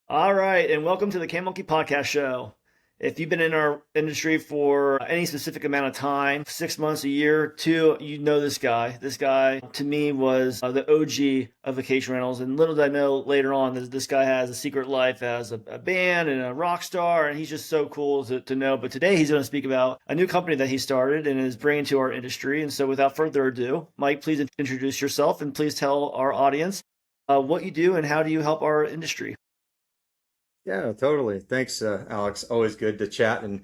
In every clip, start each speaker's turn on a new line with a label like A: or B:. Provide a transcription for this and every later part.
A: All right, and welcome to the CanMonkey podcast show. If you've been in our industry for any specific amount of time, 6 months, a year, two, you know this guy. This guy, to me, was the OG of vacation rentals. And little did I know later on that this guy has a secret life as a band and a rock star, and he's just so cool to know. But today he's going to speak about a new company that he started and is bringing to our industry. And so without further ado, Mike, please introduce yourself and please tell our audience what you do and how do you help our industry.
B: Yeah, totally. Thanks, Alex. Always good to chat and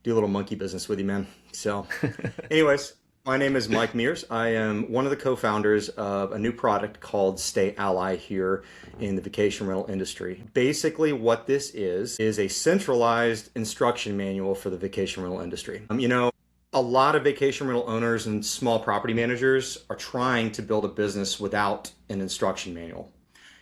B: do a little monkey business with you, man. Anyways, my name is Mike Mears. I am one of the co-founders of a new product called Stay Ally here in the vacation rental industry. Basically, what this is a centralized instruction manual for the vacation rental industry. A lot of vacation rental owners and small property managers are trying to build a business without an instruction manual,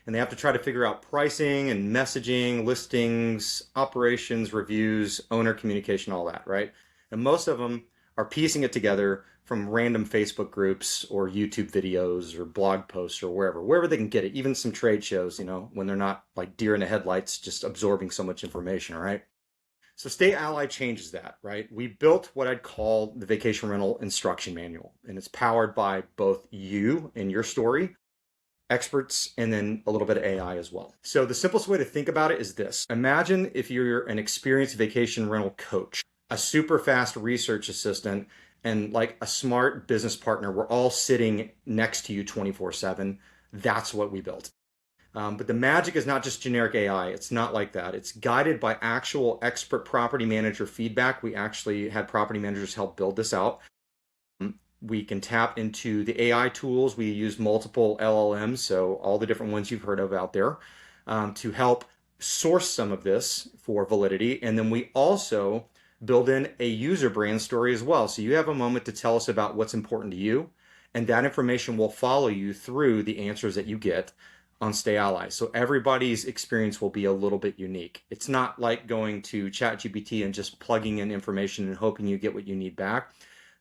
B: and they have to try to figure out pricing and messaging, listings, operations, reviews, owner communication, all that, right? And most of them are piecing it together from random Facebook groups or YouTube videos or blog posts or wherever they can get it, even some trade shows, when they're not like deer in the headlights, just absorbing so much information, all right? So Stay Ally changes that, right? We built what I'd call the vacation rental instruction manual, and it's powered by both you and your story, experts, and then a little bit of AI as well. So the simplest way to think about it is this. Imagine if you're an experienced vacation rental coach, a super fast research assistant, and like a smart business partner. We're all sitting next to you 24/7. That's what we built. But the magic is not just generic AI. It's not like that. It's guided by actual expert property manager feedback. We actually had property managers help build this out. We can tap into the AI tools. We use multiple LLMs, so all the different ones you've heard of out there, to help source some of this for validity. And then we also build in a user brand story as well. So you have a moment to tell us about what's important to you, and that information will follow you through the answers that you get on Stay Ally. So everybody's experience will be a little bit unique. It's not like going to ChatGPT and just plugging in information and hoping you get what you need back.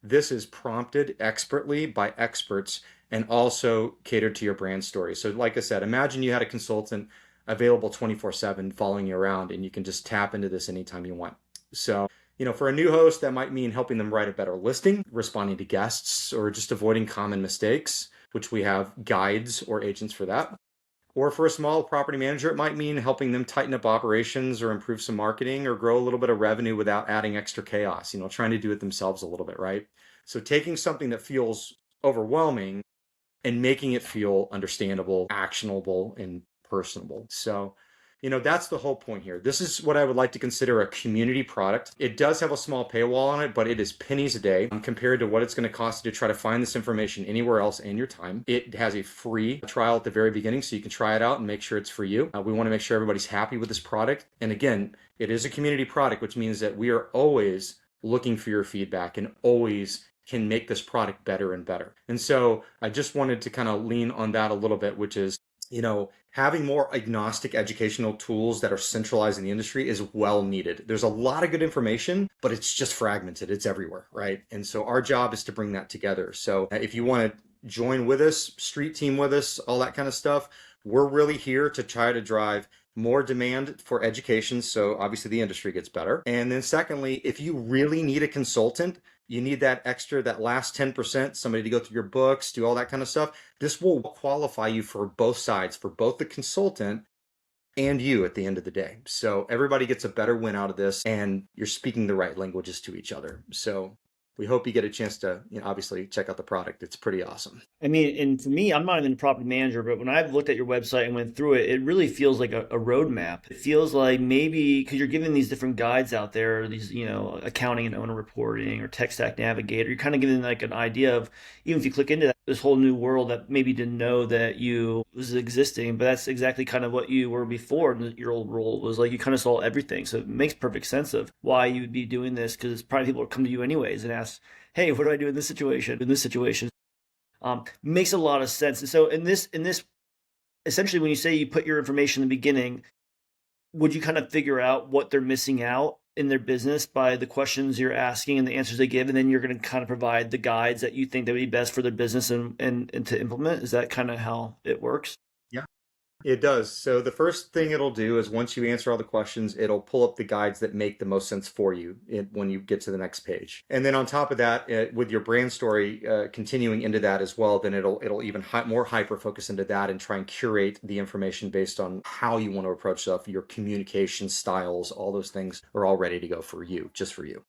B: This is prompted expertly by experts and also catered to your brand story. So like I said, imagine you had a consultant available 24/7 following you around, and you can just tap into this anytime you want. So, for a new host, that might mean helping them write a better listing, responding to guests, or just avoiding common mistakes, which we have guides or agents for that. Or for a small property manager, it might mean helping them tighten up operations or improve some marketing or grow a little bit of revenue without adding extra chaos, trying to do it themselves a little bit, right? So taking something that feels overwhelming and making it feel understandable, actionable, and personable. So, that's the whole point here. This is what I would like to consider a community product. It does have a small paywall on it, but it is pennies a day compared to what it's going to cost you to try to find this information anywhere else in your time. It has a free trial at the very beginning, so you can try it out and make sure it's for you. We want to make sure everybody's happy with this product. And again, it is a community product, which means that we are always looking for your feedback and always can make this product better and better. And so I just wanted to kind of lean on that a little bit, which is, having more agnostic educational tools that are centralized in the industry is well needed. There's a lot of good information, but it's just fragmented. It's everywhere, right? And so our job is to bring that together. So if you want to join with us, street team with us, all that kind of stuff, we're really here to try to drive more demand for education, so obviously the industry gets better. And then secondly, if you really need a consultant, you need that last 10%, somebody to go through your books, do all that kind of stuff. This will qualify you for both sides, for both the consultant and you at the end of the day. So everybody gets a better win out of this, and you're speaking the right languages to each other. So we hope you get a chance to, obviously check out the product. It's pretty awesome.
A: I mean, and for me, I'm not even a property manager, but when I've looked at your website and went through it, it really feels like a roadmap. It feels like maybe because you're giving these different guides out there, these, accounting and owner reporting or tech stack navigator, you're kind of giving like an idea of, even if you click into that, this whole new world that maybe didn't know that you was existing, but that's exactly kind of what you were before. And your old role was like you kind of saw everything. So it makes perfect sense of why you would be doing this, because probably people would come to you anyways and ask, hey, what do I do in this situation? In this situation, makes a lot of sense. And so in this, essentially, when you say you put your information in the beginning, would you kind of figure out what they're missing out in their business by the questions you're asking and the answers they give, and then you're going to kind of provide the guides that you think that would be best for their business and to implement? Is that kind of how it works?
B: Yeah. It does. So the first thing it'll do is once you answer all the questions, it'll pull up the guides that make the most sense for you when you get to the next page. And then on top of that, with your brand story continuing into that as well, then it'll even more hyper focus into that and try and curate the information based on how you want to approach stuff, your communication styles, all those things are all ready to go for you, just for you.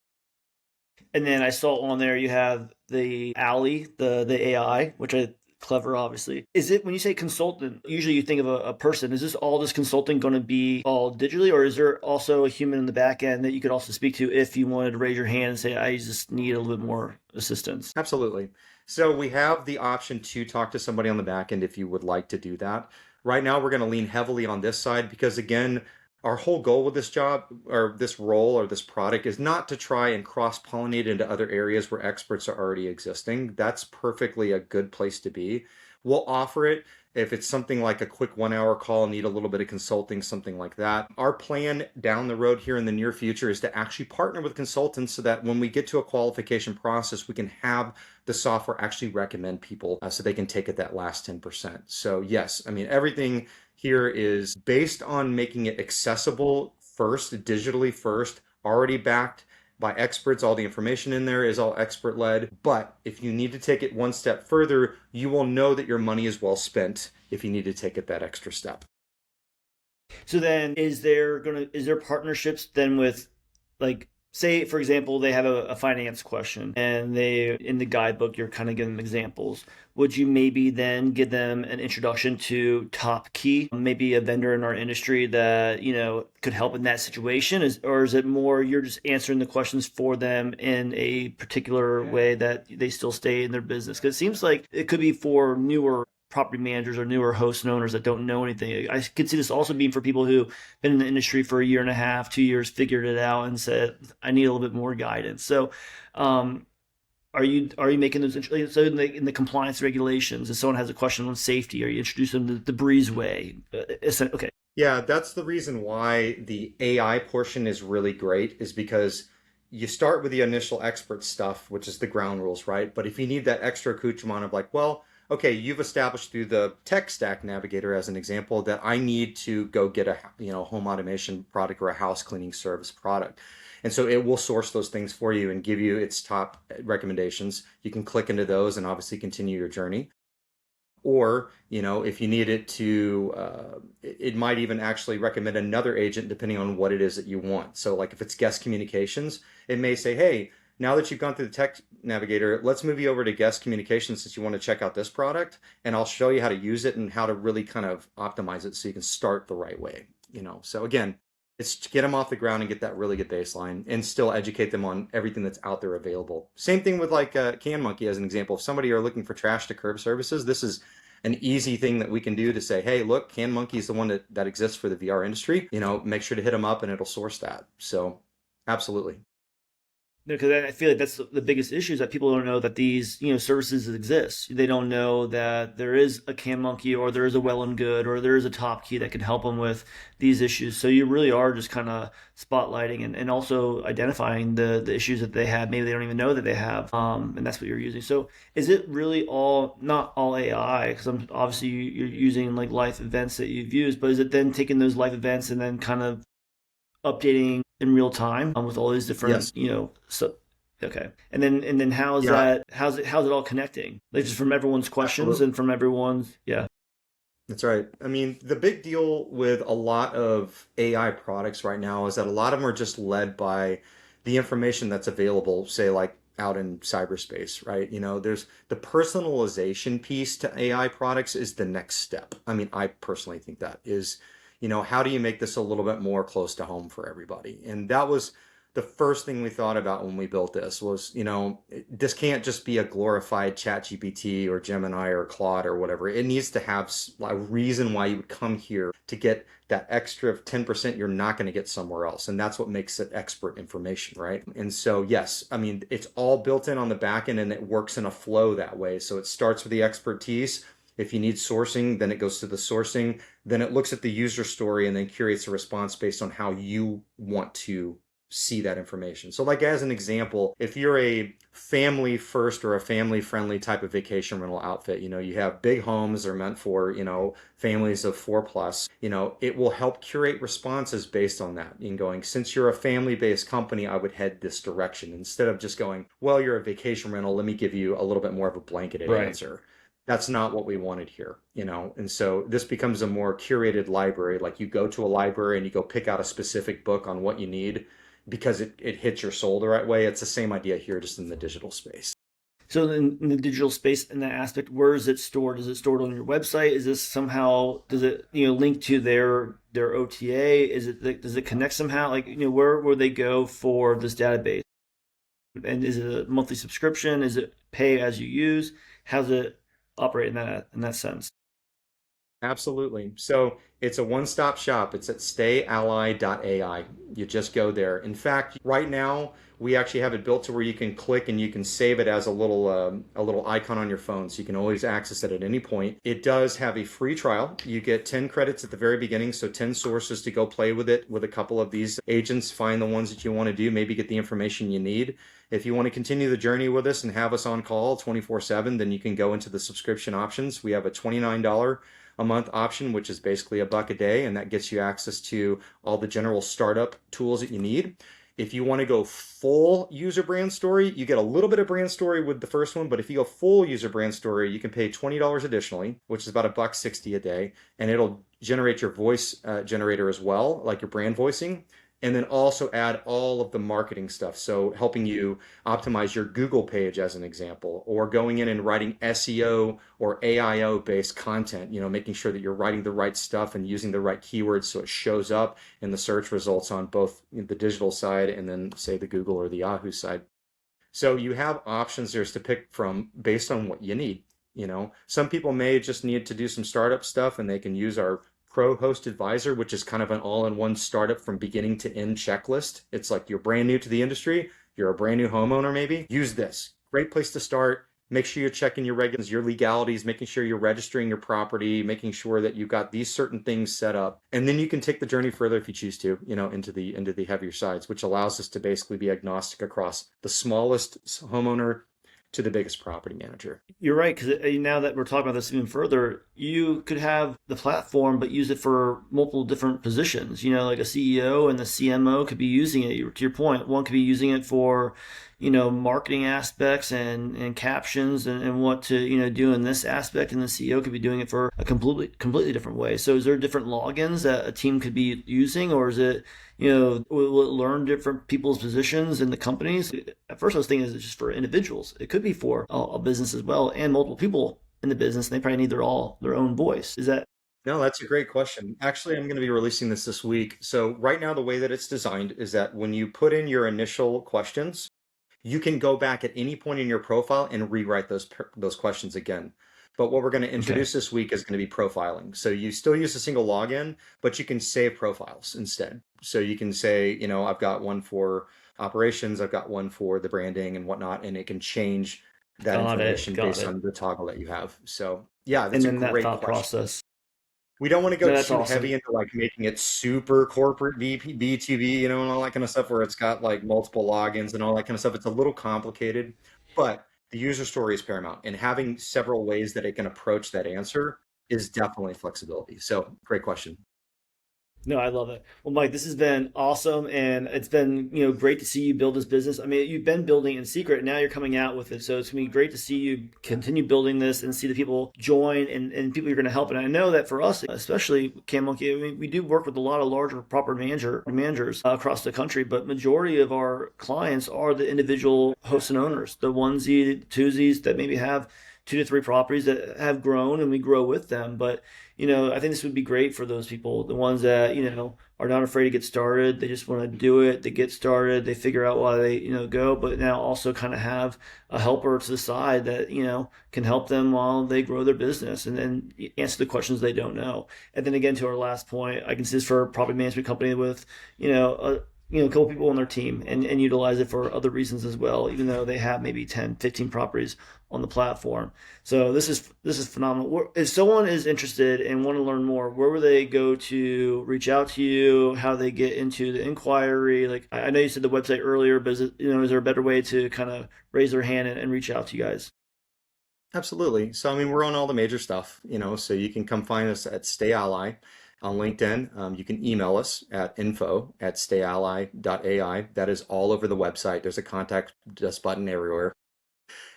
A: And then I saw on there you have the Alley, the AI, which I clever obviously. Is it when you say consultant, usually you think of a person. Is this all this consulting going to be all digitally, or is there also a human in the back end that you could also speak to if you wanted to raise your hand and say, I just need a little bit more assistance?
B: Absolutely. So we have the option to talk to somebody on the back end if you would like to do that. Right now, we're going to lean heavily on this side because, again, our whole goal with this job or this role or this product is not to try and cross-pollinate into other areas where experts are already existing. That's perfectly a good place to be. We'll offer it if it's something like a quick 1 hour call, need a little bit of consulting, something like that. Our plan down the road here in the near future is to actually partner with consultants so that when we get to a qualification process, we can have the software actually recommend people so they can take it that last 10%. So yes, I mean, everything here is based on making it accessible first, digitally first, already backed by experts. All the information in there is all expert led. But if you need to take it one step further, you will know that your money is well spent if you need to take it that extra step.
A: So then is there partnerships then with, like, say for example they have a finance question and they in the guidebook you're kind of giving them examples. Would you maybe then give them an introduction to Top Key, maybe a vendor in our industry that could help in that situation? Or is it more you're just answering the questions for them in a particular way that they still stay in their business? Because it seems like it could be for newer property managers or newer hosts and owners that don't know anything. I could see this also being for people who been in the industry for a year and a half, 2 years, figured it out, and said, "I need a little bit more guidance." So, are you making those so in the compliance regulations? If someone has a question on safety, are you introducing them to the breezeway? Okay.
B: Yeah, that's the reason why the AI portion is really great, is because you start with the initial expert stuff, which is the ground rules, right? But if you need that extra accoutrement of like, well, okay, you've established through the tech stack navigator as an example that I need to go get a home automation product or a house cleaning service product. And so it will source those things for you and give you its top recommendations. You can click into those and obviously continue your journey. Or, if you need it to, it might even actually recommend another agent depending on what it is that you want. So, like if it's guest communications, it may say, hey, now that you've gone through the tech navigator, let's move you over to guest communications since you want to check out this product. And I'll show you how to use it and how to really kind of optimize it so you can start the right way. So again, it's to get them off the ground and get that really good baseline and still educate them on everything that's out there available. Same thing with like CanMonkey as an example. If somebody are looking for trash to curb services, this is an easy thing that we can do to say, hey, look, CanMonkey is the one that exists for the VR industry. Make sure to hit them up and it'll source that. So absolutely.
A: Because I feel like that's the biggest issue is that people don't know that these services exist. They don't know that there is a CanMonkey or there is a Well and Good or there is a Top Key that can help them with these issues. So you really are just kind of spotlighting and also identifying the issues that they have. Maybe they don't even know that they have, and that's what you're using. So is it really all not all AI? Because obviously you're using like life events that you've used, but is it then taking those life events and then kind of updating in real time with all these different
B: Yes.
A: so okay, and then
B: Yeah,
A: how's it all connecting, like just from everyone's questions
B: absolutely.
A: and from everyone's
B: That's right. I mean, the big deal with a lot of AI products right now is that a lot of them are just led by the information that's available, say, like out in cyberspace, right? There's the personalization piece to AI products is the next step. I mean, I personally think that is, how do you make this a little bit more close to home for everybody? And that was the first thing we thought about when we built this was, this can't just be a glorified chat GPT or Gemini or Claude or whatever. It needs to have a reason why you would come here to get that extra 10% you're not going to get somewhere else. And that's what makes it expert information, right? And so, yes, I mean, it's all built in on the back end and it works in a flow that way. So it starts with the expertise. If you need sourcing, then it goes to the sourcing. Then it looks at the user story and then curates a response based on how you want to see that information. So, like as an example, if you're a family first or a family friendly type of vacation rental outfit, you have big homes that are meant for, families of four plus, it will help curate responses based on that. And going, since you're a family based company, I would head this direction instead of just going, well, you're a vacation rental. Let me give you a little bit more of a blanketed
A: Right.
B: answer. That's not what we wanted here. And so this becomes a more curated library. Like you go to a library and you go pick out a specific book on what you need because it hits your soul the right way. It's the same idea here, just in the digital space.
A: So in the digital space, in that aspect, where is it stored? Is it stored on your website? Is this somehow, does it link to their OTA? Does it connect somehow? Like where will they go for this database? And is it a monthly subscription? Is it pay as you use? How does it operate in that sense?
B: Absolutely. So it's a one-stop shop. It's at stayally.ai. You just go there. In fact, right now we actually have it built to where you can click and you can save it as a little icon on your phone, so you can always access it at any point. It does have a free trial. You get 10 credits at the very beginning, so 10 sources to go play with it with a couple of these agents. Find the ones that you want to do. Maybe get the information you need. If you want to continue the journey with us and have us on call 24/7, then you can go into the subscription options. We have a $29 a month option, which is basically $1 a day, and that gets you access to all the general startup tools that you need. If you want to go full user brand story, you get a little bit of brand story with the first one, but if you go full user brand story, you can pay $20 additionally, which is about $1.60 a day, and it'll generate your voice generator as well, like your brand voicing, and then also add all of the marketing stuff. So helping you optimize your Google page as an example, or going in and writing SEO or AIO based content, making sure that you're writing the right stuff and using the right keywords so it shows up in the search results on both the digital side and then say the Google or the Yahoo side. So you have options there's to pick from based on what you need. Some people may just need to do some startup stuff and they can use our Pro Host Advisor, which is kind of an all-in-one startup from beginning to end checklist. It's like you're brand new to the industry, you're a brand new homeowner maybe, use this. Great place to start. Make sure you're checking your regulations, your legalities, making sure you're registering your property, making sure that you've got these certain things set up. And then you can take the journey further if you choose to, into the heavier sides, which allows us to basically be agnostic across the smallest homeowner to the biggest property manager.
A: You're right, because now that we're talking about this even further, you could have the platform but use it for multiple different positions. Like a CEO and the CMO could be using it. To your point, one could be using it for, marketing aspects and captions and what to, do in this aspect, and the CEO could be doing it for a completely different way. So is there different logins that a team could be using, or is it, will it learn different people's positions in the companies? At first I was thinking it's just for individuals. It could be for a business as well, and multiple people in the business, and they probably need their own voice. Is that
B: No, that's a great question. Actually, I'm going to be releasing this week. So right now, the way that it's designed is that when you put in your initial questions, you can go back at any point in your profile and rewrite those questions again. But what we're going to
A: okay?
B: introduce this week is going to be profiling. So you still use a single login, but you can save profiles instead. So you can say, I've got one for operations, I've got one for the branding and whatnot, and it can change that
A: Got it.
B: information
A: Got
B: based
A: it.
B: on the toggle that you have. So yeah,
A: And
B: that's a
A: then that
B: great
A: thought
B: question.
A: process.
B: We don't want to go
A: No, that's
B: too heavy
A: awesome.
B: into like making it super corporate B2B, and all that kind of stuff where it's got like multiple logins and all that kind of stuff. It's a little complicated, but the user story is paramount, and having several ways that it can approach that answer is definitely flexibility. So great question.
A: No, I love it. Well, Mike, this has been awesome, and it's been great to see you build this business. I mean, you've been building in secret, and now you're coming out with it. So it's gonna be great to see you continue building this and see the people join and people you're going to help. And I know that for us, especially CanMonkey, I mean, we do work with a lot of larger property managers across the country, but majority of our clients are the individual hosts and owners, the onesie, twosies that maybe have 2 to 3 properties that have grown, and we grow with them. But I think this would be great for those people, the ones that, are not afraid to get started. They just want to do it. They get started. They figure out why they, go, but now also kind of have a helper to the side that, can help them while they grow their business and then answer the questions they don't know. And then again, to our last point, I can see this for a property management company with, a couple people on their team and utilize it for other reasons as well, even though they have maybe 10, 15 properties on the platform. So this is phenomenal. If someone is interested and want to learn more, where would they go to reach out to you? How they get into the inquiry? Like I know you said the website earlier, but is there a better way to kind of raise their hand and reach out to you guys?
B: Absolutely. So, I mean, we're on all the major stuff, so you can come find us at Stay Ally on LinkedIn. You can email us at info@stayally.ai. That is all over the website. There's a contact us button everywhere.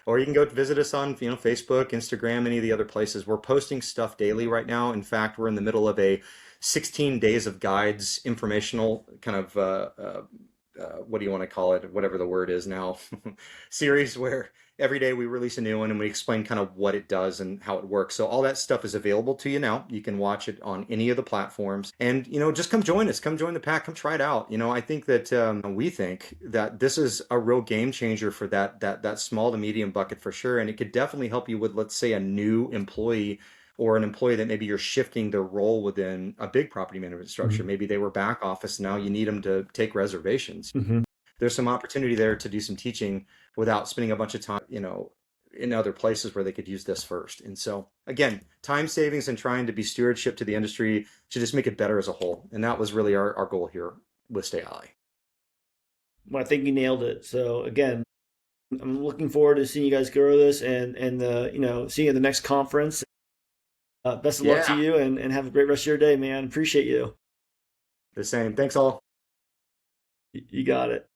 B: Or you can go visit us on, Facebook, Instagram, any of the other places. We're posting stuff daily right now. In fact, we're in the middle of a 16 days of guides, informational kind of what do you want to call it? Whatever the word is now, series where every day we release a new one and we explain kind of what it does and how it works. So all that stuff is available to you now. You can watch it on any of the platforms, and just come join us, come join the pack, come try it out. I think that we think that this is a real game changer for that small to medium bucket for sure, and it could definitely help you with, let's say, a new employee or an employee that maybe you're shifting their role within a big property management structure.
A: Mm-hmm.
B: Maybe they were back office, now you need them to take reservations.
A: Mm-hmm.
B: There's some opportunity there to do some teaching without spending a bunch of time, in other places where they could use this first. And so, again, time savings and trying to be stewardship to the industry to just make it better as a whole. And that was really our goal here with Stay Ally.
A: Well, I think you nailed it. So again, I'm looking forward to seeing you guys grow this and seeing you at the next conference. Best of luck to
B: Yeah,
A: you and have a great rest of your day, man. Appreciate you.
B: the same. Thanks all.
A: You got it.